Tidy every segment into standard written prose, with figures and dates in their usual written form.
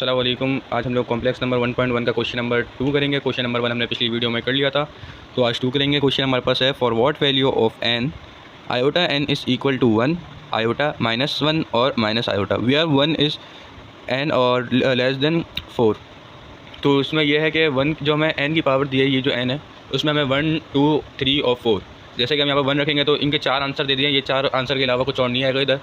अस्सलाम वालेकुम। आज हम लोग कॉम्प्लेक्स नंबर 1.1 का क्वेश्चन नंबर 2 करेंगे। क्वेश्चन नंबर 1 हमने पिछली वीडियो में कर लिया था, तो आज 2 करेंगे। क्वेश्चन हमारे पास है, for what value of n iota n is equal to 1 iota -1 और minus iota we are 1 is n और लेस देन 4। तो इसमें यह है कि 1 जो हमें एन की पावर दी है, ये जो एन है उसमें हमें 1, 2, 3 और 4, जैसे कि हम यहाँ पर 1 रखेंगे तो इनके 4 आंसर दे दिए। ये 4 आंसर के अलावा कुछ और नहीं आएगा इधर।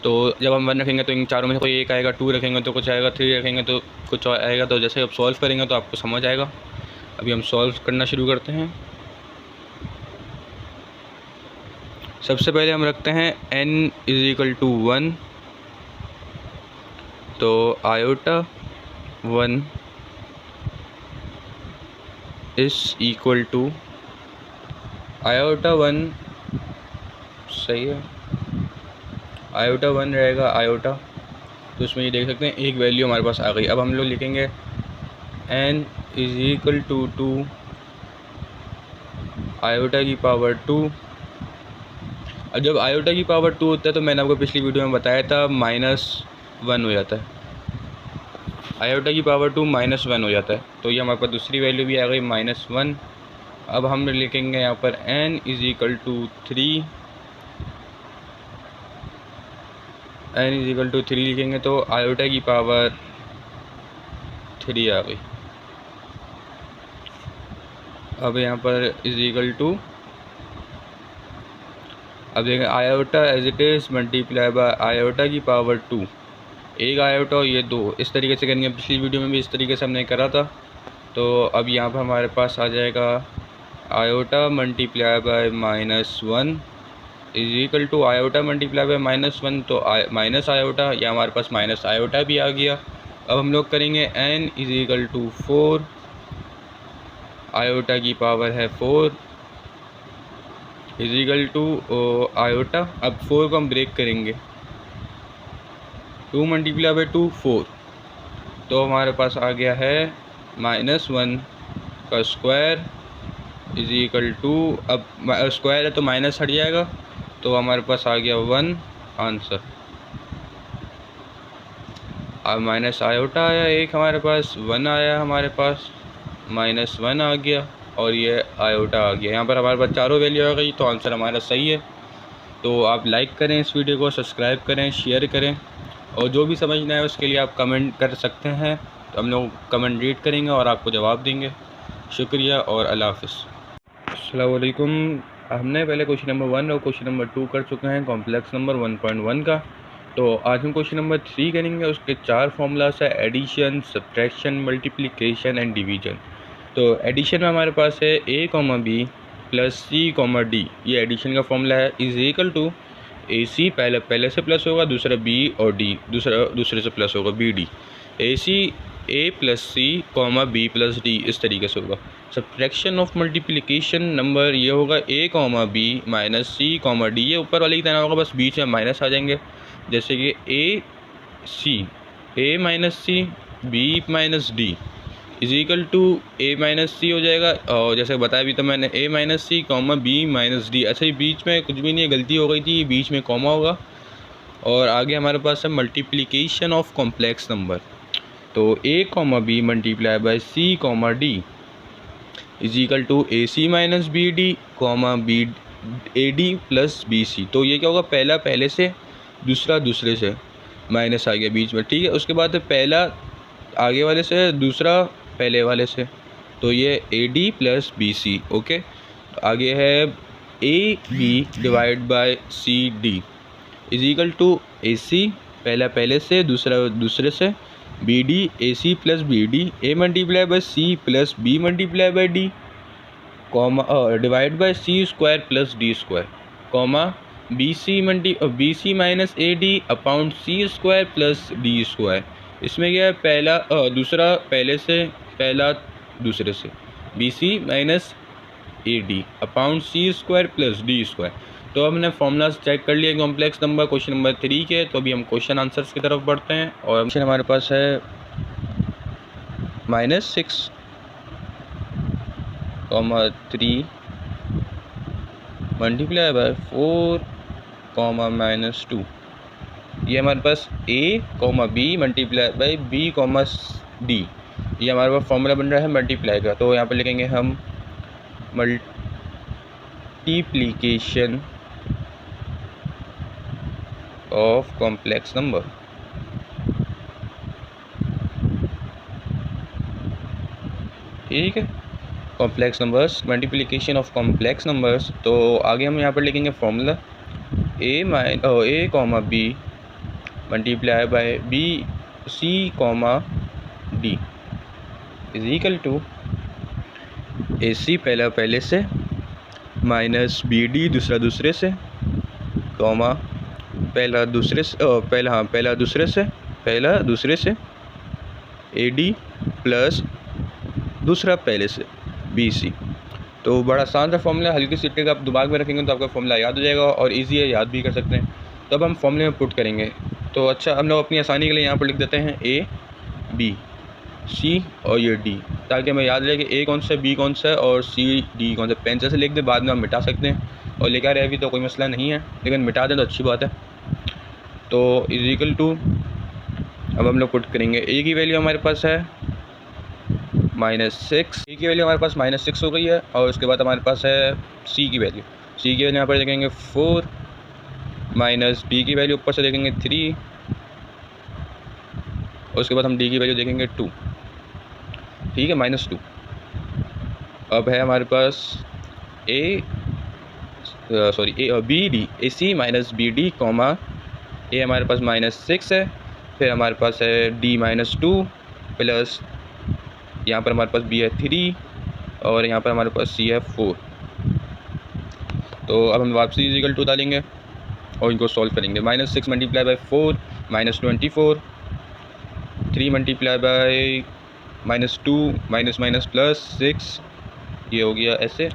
तो जब हम 1 रखेंगे तो इन चारों में से कोई एक आएगा, 2 रखेंगे तो कुछ आएगा, 3 रखेंगे तो कुछ और आएगा। तो जैसे अब सॉल्व करेंगे तो आपको समझ आएगा। अभी हम सॉल्व करना शुरू करते हैं। सबसे पहले हम रखते हैं n इज़ इक्वल टू 1, तो iota 1 is equal to iota 1, सही है, आयोटा 1 रहेगा आयोटा। तो इसमें ये देख सकते हैं एक वैल्यू हमारे पास आ गई। अब हम लोग लिखेंगे n is equal to 2 iota की पावर 2। और जब आयोटा की पावर 2 होता है तो मैंने आपको पिछली वीडियो में बताया था -1 हो जाता है। आयोटा की पावर 2 -1 हो जाता है। तो ये हमारे पास दूसरी वैल्यू भी आ गई -1। अब हम लिखेंगे यहाँ पर n is equal to 3, n is equal to 3 लिखेंगे तो आयोटा की पावर 3 आ गई। अब यहाँ पर इज़ इक्वल टू, अब देखें iota as it is multiply by iota की पावर 2, एक आयोटा और ये 2, इस तरीके से करेंगे। पिछली वीडियो में भी इस तरीके से हमने करा था। तो अब यहाँ पर हमारे पास आ जाएगा iota multiply by -1 is equal to iota multiply by -1, तो माइनस आयोटा, या हमारे पास माइनस आयोटा भी आ गया। अब हम लोग करेंगे n is equal to 4, iota की पावर है 4 इज इक्वल टू आयोटा। अब 4 को हम ब्रेक करेंगे, 2 मल्टीप्लाई बाय 2 4, तो हमारे पास आ गया है -1 का स्क्वायर इज इक्वल टू, अब स्क्वायर है तो माइनस हट जाएगा, तो हमारे पास आ गया 1 आंसर। अब माइनस आयोटा आया एक, हमारे पास 1 आया, हमारे पास -1 आ गया और ये आयोटा आ गया। यहाँ पर हमारे पास चारों वैल्यू आ गई, तो आंसर हमारा सही है। तो आप लाइक करें इस वीडियो को, सब्सक्राइब करें, शेयर करें, और जो भी समझना है उसके लिए आप कमेंट कर सकते हैं। तो हम लोग कमेंट रीड करेंगे और आपको जवाब देंगे। शुक्रिया और अल्लाह हाफ़िज़। अस्सलाम वालेकुम। हमने पहले क्वेश्चन नंबर 1 और क्वेश्चन नंबर 2 कर चुके हैं कॉम्प्लेक्स नंबर 1.1 का। तो आज हम क्वेश्चन नंबर 3 करेंगे। उसके 4 फॉर्मूलास है, addition, subtraction, multiplication and division. तो एडिशन में हमारे पास है a, b plus c, d, ये एडिशन का फॉर्मूला है। इज इक्वल टू AC पहले से प्लस होगा, दूसरा B और D दूसरे से प्लस होगा, BD। AC A plus C, B plus D, इस तरीके से होगा। सब्ट्रैक्शन ऑफ मल्टीप्लिकेशन नंबर ये होगा A, B minus C, D, ये ऊपर वाले की तरह होगा, बस बीच में माइनस आ जाएंगे। जैसे कि A minus C, B minus D is equal to A minus C हो जाएगा। और जैसे बताया भी था मैंने, A minus C, B minus D. अच्छा, ये बीच में कुछ भी नहीं है, गलती हो गई थी, ये बीच में कॉमा होगा। और आगे हमारे पास है मल्टीप्लिकेशन ऑफ कॉम्प्लेक्स नंबर। तो A, B multiply by C, D is equal to AC minus B D, B AD plus BC। तो ये क्या होगा, पहला पहले से, दूसरा दूसरे से, माइनस आ गया बीच में, ठीक है। उसके बाद पहला आगे वाले से, दूसरा पहले वाले से, तो ये AD प्लस BC, ओके। तो आगे है AB divide by CD is equal to AC पहला पहले से, दूसरा दूसरे से, BD AC plus BD, A multiply by C plus B multiply by D, divide by C square plus D square, BC minus AD upon C square plus D square. इसमें क्या है, पहला दूसरा पहले से, पहला दूसरे से, BC minus AD upon C square plus D square. तो हमने फॉर्मूलाज चेक कर लिए कॉम्प्लेक्स नंबर क्वेश्चन नंबर 3 के। तो अभी हम क्वेश्चन आंसर्स की तरफ बढ़ते हैं। और क्वेश्चन हमारे पास है -6, -3 मल्टीप्लाई बाय 4, -2 ये हमारे पास a comma B multiply by b comma D, ये हमारे पास फॉर्मूला बन रहा है मल्टीप्लाई का। तो यहाँ पर लिखेंगे हम मल्टीप्लिकेशन ऑफ कॉम्प्लेक्स नंबर। ठीक है, complex numbers, multiplication of complex numbers. तो आगे हम यहाँ पर लिखेंगे formula A comma B multiply by B C comma D is equal to A C पहले से माइनस बी डी दूसरे से कॉमा पहला दूसरे से ए डी प्लस दूसरा पहले से बी सी। तो बड़ा आसान सा फॉर्मूला, हल्की सी ट्रिक आप दिमाग में रखेंगे तो आपका फॉर्मूला याद हो जाएगा और इजी है, याद भी कर सकते हैं। तो अब हम फॉर्मूले में पुट करेंगे। तो अच्छा, हम लोग अपनी आसानी के लिए यहाँ पर लिख देते हैं ए बी सी और ये डी, ताकि हमें याद रहे कि ए कौन सा है, बी कौन सा है और सी डी कौन सा। पेन से लिख दें, बाद में हम मिटा सकते हैं, और लिखा रहे भी तो कोई मसला नहीं है, लेकिन मिटा दें तो अच्छी बात है। तो इज इक्वल टू, अब हम लोग पुट करेंगे ए की वैल्यू हमारे पास है -6, ए की वैल्यू हमारे पास -6 हो गई है। और उसके बाद हमारे पास है सी की वैल्यू यहाँ पर देखेंगे 4 माइनस बी की वैल्यू ऊपर से देखेंगे 3, और उसके बाद हम डी की वैल्यू देखेंगे 2। ठीक है, -2। अब है हमारे पास बी डी, ए सी माइनस बी डी कॉमा ए हमारे पास -6 है, फिर हमारे पास है डी -2 प्लस यहाँ पर हमारे पास बी है 3 और यहाँ पर हमारे पास सी है 4। तो अब हम वापसी इक्वल टू डालेंगे और इनको सॉल्व करेंगे। -6 multiply by 4 -24, 3 multiply by -2 minus plus 6, ये हो गया ऐसे,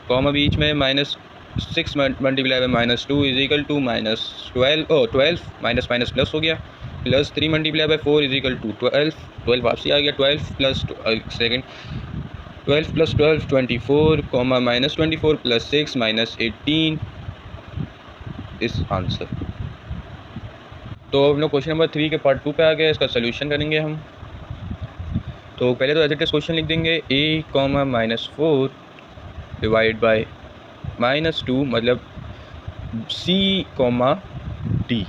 कॉमा बीच में -6 multiply by -2 is equal to -12 minus plus हो गया, plus 3 multiply by 4 is equal to 12 वापसी आ गया, 12 प्लस 12 24 कॉमा -24 प्लस 6 -18 इस आंसर। तो हम लोग क्वेश्चन नंबर 3 के पार्ट 2 पे आ गए, इसका सोल्यूशन करेंगे हम। तो पहले तो एज इट इज क्वेश्चन लिख देंगे a, -4 डिवाइड बाय -2 मतलब c, d,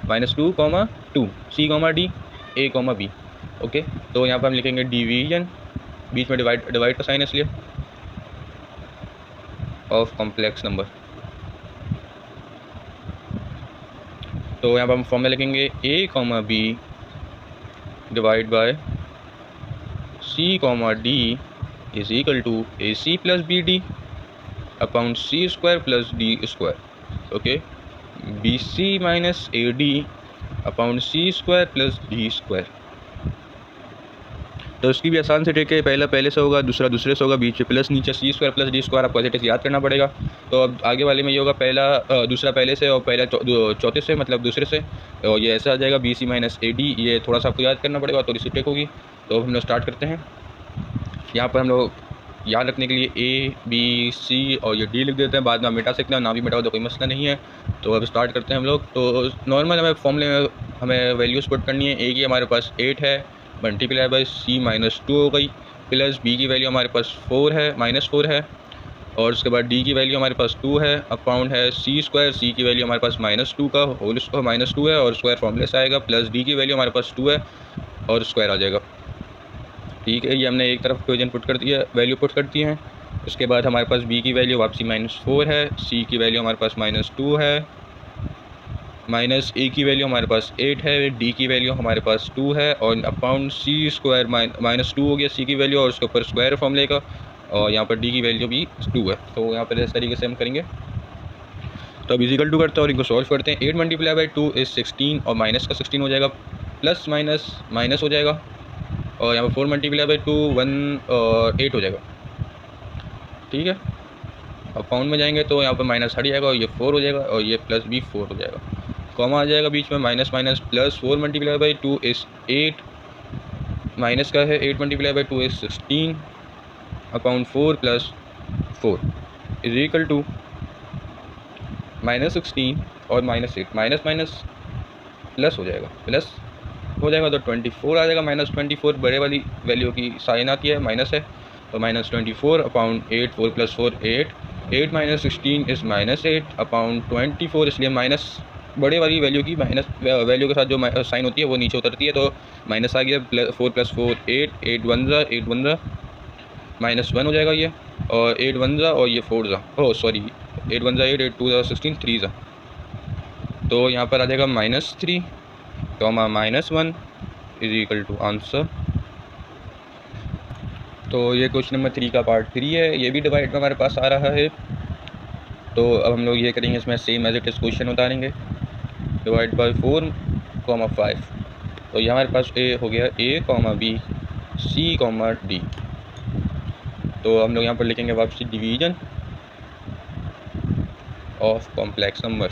-2, 2 c, d, a, b। Okay, तो यहाँ पर हम लिखेंगे डिवीजन, बीच में डिवाइड का साइन है इसलिए, ऑफ कॉम्प्लेक्स नंबर। तो यहाँ पर हम फॉर्मूला लिखेंगे a, b divide by c, d is equal to A C plus B D upon C square plus D square. Okay, B C minus A D upon C square plus D square. तो उसकी भी आसान से trick है, पहला पहले से होगा, दूसरा दूसरे से होगा, बीच में प्लस, नीचे सी स्क्वायर प्लस डी स्क्वायर आपको ऐसे याद करना पड़ेगा। तो अब आगे वाले में ये होगा दूसरा पहले से और पहला चौथे से, मतलब दूसरे से, और ये ऐसा आ जाएगा B C minus A D. ये थोड़ा सा आपको याद करना पड़ेगा, थोड़ी सी ट्रिक होगी। तो हम लोग स्टार्ट करते हैं। यहाँ पर हम लोग याद रखने के लिए ए बी सी और ये डी लिख देते हैं, बाद में हम मिटा सकते हैं, ना भी मिटाओ तो कोई मसला नहीं है। तो अब स्टार्ट करते हैं हम लोग। तो नॉर्मल हमें फॉर्मूले में हमें वैल्यूज़ पुट करनी है। ए की हमारे पास 8 है, मल्टीप्लाई बाई सी -2 हो गई, प्लस बी की वैल्यू हमारे पास -4 है, और उसके बाद डी की वैल्यू हमारे पास 2 है, अपॉन है सी स्क्वायर, सी की वैल्यू हमारे पास -2 का होल -2 है और स्क्वायर फॉर्मूले से आएगा, प्लस डी की वैल्यू हमारे पास 2 है और स्क्वायर आ जाएगा। ठीक है, ये हमने एक तरफ इक्वेशन पुट कर दिया, वैल्यू पुट कर दी है। उसके बाद हमारे पास बी की वैल्यू वापसी -4 है, सी की वैल्यू हमारे पास -2 है, माइनस ए की वैल्यू हमारे पास 8 है, डी की वैल्यू हमारे पास 2 है, और अपॉन सी स्क्वायर -2 हो गया सी की वैल्यू, और उसके ऊपर स्क्वायर फॉर्मूले का, और यहाँ पर डी की वैल्यू भी 2 है। तो यहाँ पर इस तरीके से हम करेंगे। तो अब इजिकल टू करते हैं और इनको सॉल्व करते हैं। 8 मल्टीप्लाई बाई 2 इज़ 16, और माइनस का 16 हो जाएगा, प्लस माइनस हो जाएगा, और यहाँ पर 4 मल्टीप्लाई बाई 2 8 हो जाएगा। ठीक है, अब पाउंड में जाएंगे तो यहाँ पर माइनस हट जाएगा और ये 4 हो जाएगा, और ये प्लस भी 4 हो जाएगा, कॉमा आ जाएगा बीच में, minus plus 4 multiply by 2 is 8, minus का है 8 multiply by 2 is 16 upon 4 plus 4 is equal to -16 और -8, माइनस प्लस हो जाएगा, प्लस हो जाएगा तो 24 आ जाएगा। -24 बड़े वाली वैल्यू की साइन आती है, माइनस है, तो -24 अपॉन 8, 4 + 4 8, 8 - 16 इज़ -8 अपॉन 24, इसलिए माइनस बड़े वाली वैल्यू की माइनस वैल्यू के साथ जो साइन होती है वो नीचे उतरती है, तो माइनस आ गया। 4 + 4 8, 8 1 ज़ा, 8 1 ज़ा -1 हो जाएगा ये, और 8 1 ज़ा और ये 4 ज़ा, ओह सॉरी 8 1 ज़ा 8, 8 2 ज़ा 16, 3 ज़ा, तो यहाँ पर आ जाएगा -3, -1 इज़ = आंसर। तो ये क्वेश्चन नंबर 3 का पार्ट 3 है, ये भी डिवाइड में हमारे पास आ रहा है। तो अब हम लोग ये करेंगे, इसमें same as it is question उतारेंगे। डिवाइड बाय 4, 5, तो ये हमारे पास ए हो गया A, B, C, D। तो हम लोग यहाँ पर लिखेंगे वापसी डिवीजन ऑफ कॉम्प्लेक्स नंबर।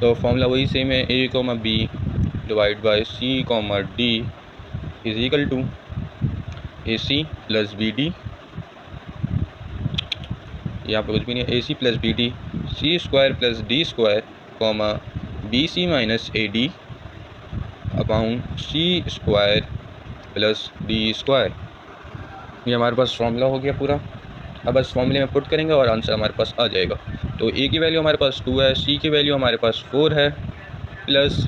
तो फॉर्मूला वही सेम है, A, B divide by C, D is equal to AC plus BD, यहाँ पर कुछ भी नहीं है, AC plus BD, C² plus D² BC minus AD upon C² plus D²। ये हमारे पास फॉर्मूला हो गया पूरा। अब बस फॉर्मूले में पुट करेंगे और आंसर हमारे पास आ जाएगा। तो A की वैल्यू हमारे पास 2 है, C की वैल्यू हमारे पास 4 है, प्लस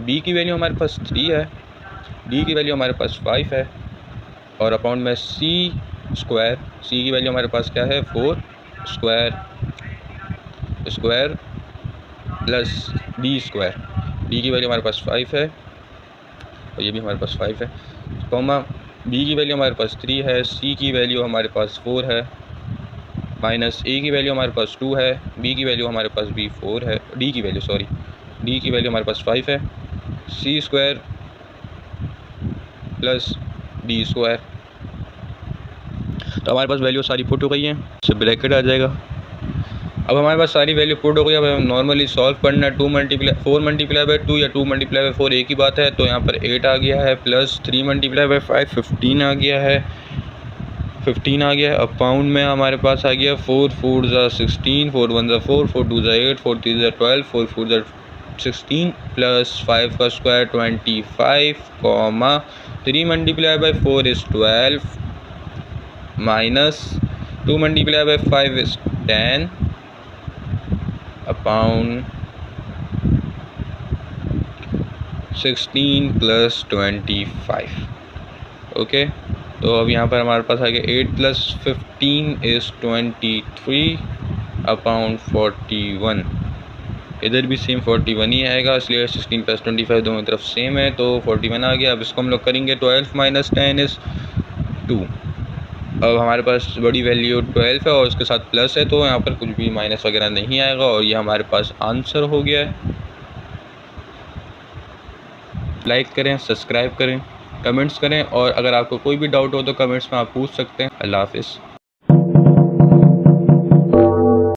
B की वैल्यू हमारे पास 3 है, D की वैल्यू हमारे पास 5 है, और अपॉन में C² की वैल्यू हमारे पास क्या है 4² प्लस D² की वैल्यू हमारे पास 5 है, और ये भी हमारे पास 5 है, कॉमा B की वैल्यू हमारे पास 3 है, C की वैल्यू हमारे पास 4 है, माइनस A की वैल्यू हमारे पास 2 है, B की वैल्यू हमारे पास भी 4 है, D की वैल्यू हमारे पास 5 है, C² प्लस D²। तो हमारे पास वैल्यू सारी पुट हो गई हैं, इससे ब्रैकेट आ जाएगा। अब हमारे पास सारी वैल्यू पुट हो गई। अब हमें नॉर्मली सॉल्व करना है। 4 मल्टीप्लाई बाय 2 या 2 मल्टीप्लाई बाय 4 एक ही बात है, तो यहाँ पर 8 आ गया है, प्लस 3 मल्टीप्लाई बाय 5 15 आ गया है, 15 आ गया है। अब पाउंड में हमारे पास आ गया 4 4 ज़ा 16, 4 1 ज़ा 4, 4 2 ज़ा 8, 4 3 ज़ा 12, 4 4 ज़ा 16, प्लस 5 का square 25, comma 3 multiply by 4 is 12, minus 2 multiply by 5 is 10 upon 16 plus 25। Okay, तो अब यहाँ पर हमारे पास आ गया 8 प्लस 15 इज़ 23 अपॉन 41। इधर भी सेम 41 ही आएगा, इसलिए 16 प्लस 25 दोनों तरफ सेम है, तो 41 आ गया। अब इसको हम लोग करेंगे 12 माइनस 10 इज़ 2। अब हमारे पास बड़ी वैल्यू 12 है और उसके साथ प्लस है, तो यहाँ पर कुछ भी माइनस वगैरह नहीं आएगा, और ये हमारे पास आंसर हो गया है। लाइक करें, सब्सक्राइब करें, कमेंट्स करें, और अगर आपको कोई भी डाउट हो तो कमेंट्स में आप पूछ सकते हैं। अल्लाह हाफिज़।